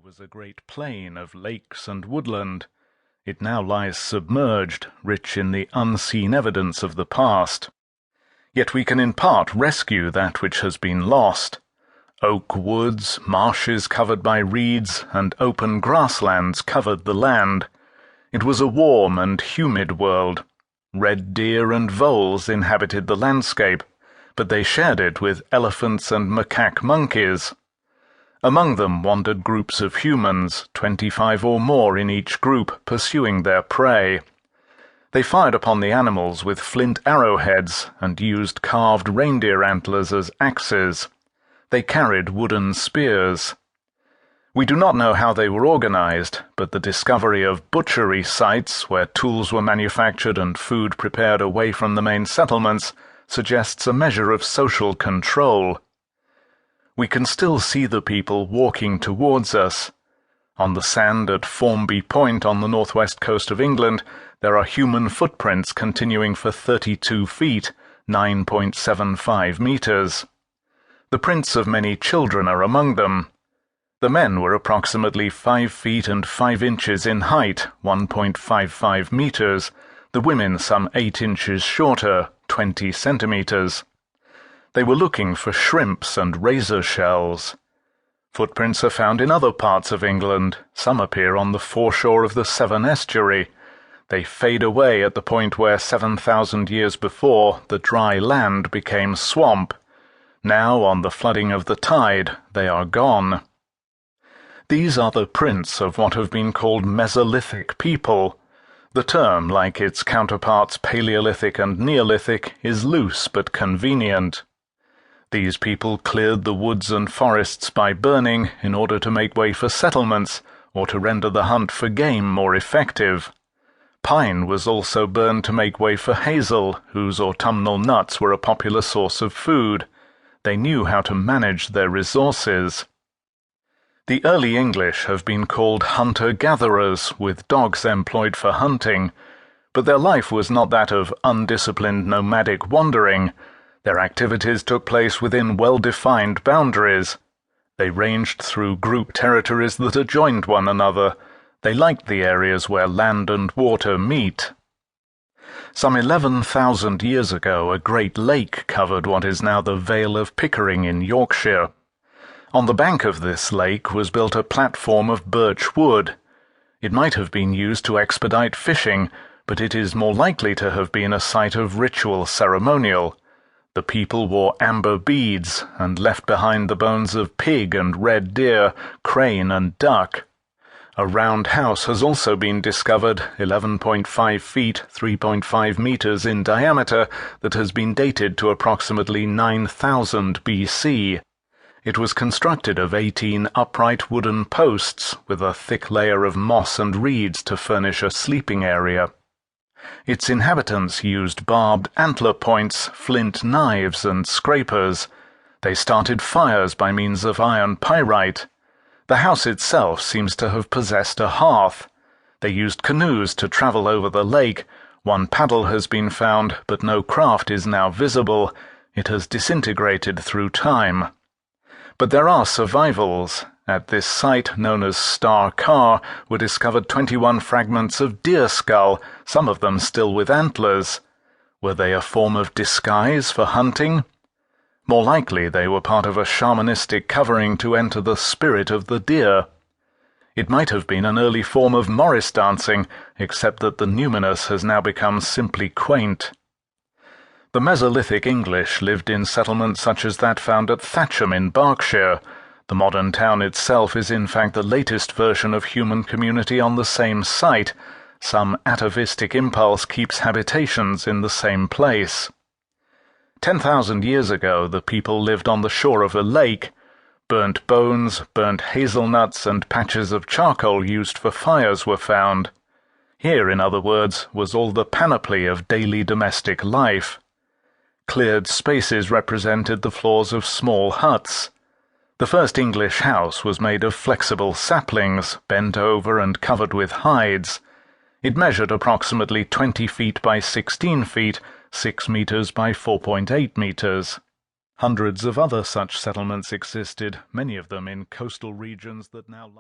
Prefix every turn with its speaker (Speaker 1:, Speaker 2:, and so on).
Speaker 1: was a great plain of lakes and woodland. It now lies submerged, rich in the unseen evidence of the past. Yet we can in part rescue that which has been lost. Oak woods, marshes covered by reeds, and open grasslands covered the land. It was a warm and humid world. Red deer and voles inhabited the landscape, but they shared it with elephants and macaque monkeys. Among them wandered groups of humans, 25 or more in each group, pursuing their prey. They fired upon the animals with flint arrowheads and used carved reindeer antlers as axes. They carried wooden spears. We do not know how they were organized, but the discovery of butchery sites where tools were manufactured and food prepared away from the main settlements suggests a measure of social control. We can still see the people walking towards us. On the sand at Formby Point on the northwest coast of England, there are human footprints continuing for 32 feet, 9.75 meters. The prints of many children are among them. The men were approximately 5 feet and 5 inches in height, 1.55 meters, the women some 8 inches shorter, 20 centimeters. They were looking for shrimps and razor shells. Footprints are found in other parts of England. Some appear on the foreshore of the Severn estuary. They fade away at the point where 7,000 years before the dry land became swamp. Now, on the flooding of the tide, they are gone. These are the prints of what have been called Mesolithic people. The term, like its counterparts Paleolithic and Neolithic, is loose but convenient. These people cleared the woods and forests by burning in order to make way for settlements or to render the hunt for game more effective. Pine was also burned to make way for hazel, whose autumnal nuts were a popular source of food. They knew how to manage their resources. The early English have been called hunter-gatherers, with dogs employed for hunting, but their life was not that of undisciplined nomadic wandering. Their activities took place within well-defined boundaries. They ranged through group territories that adjoined one another. They liked the areas where land and water meet. Some 11,000 years ago, a great lake covered what is now the Vale of Pickering in Yorkshire. On the bank of this lake was built a platform of birch wood. It might have been used to expedite fishing, but it is more likely to have been a site of ritual ceremonial. The people wore amber beads and left behind the bones of pig and red deer, crane and duck. A round house has also been discovered, 11.5 feet, 3.5 meters in diameter, that has been dated to approximately 9,000 BC. It was constructed of 18 upright wooden posts, with a thick layer of moss and reeds to furnish a sleeping area. Its inhabitants used barbed antler points, flint knives, and scrapers. They started fires by means of iron pyrite. The house itself seems to have possessed a hearth. They used canoes to travel over the lake. One paddle has been found, but no craft is now visible. It has disintegrated through time. But there are survivals. At this site, known as Star Car, were discovered 21 fragments of deer skull, some of them still with antlers. Were they a form of disguise for hunting? More likely they were part of a shamanistic covering to enter the spirit of the deer. It might have been an early form of Morris dancing, except that the numinous has now become simply quaint. The Mesolithic English lived in settlements such as that found at Thatcham in Berkshire. The modern town itself is in fact the latest version of human community on the same site. Some atavistic impulse keeps habitations in the same place. 10,000 years ago, the people lived on the shore of a lake. Burnt bones, burnt hazelnuts, and patches of charcoal used for fires were found. Here, in other words, was all the panoply of daily domestic life. Cleared spaces represented the floors of small huts. The first English house was made of flexible saplings, bent over and covered with hides. It measured approximately 20 feet by 16 feet, 6 meters by 4.8 meters. Hundreds of other such settlements existed, many of them in coastal regions that now lie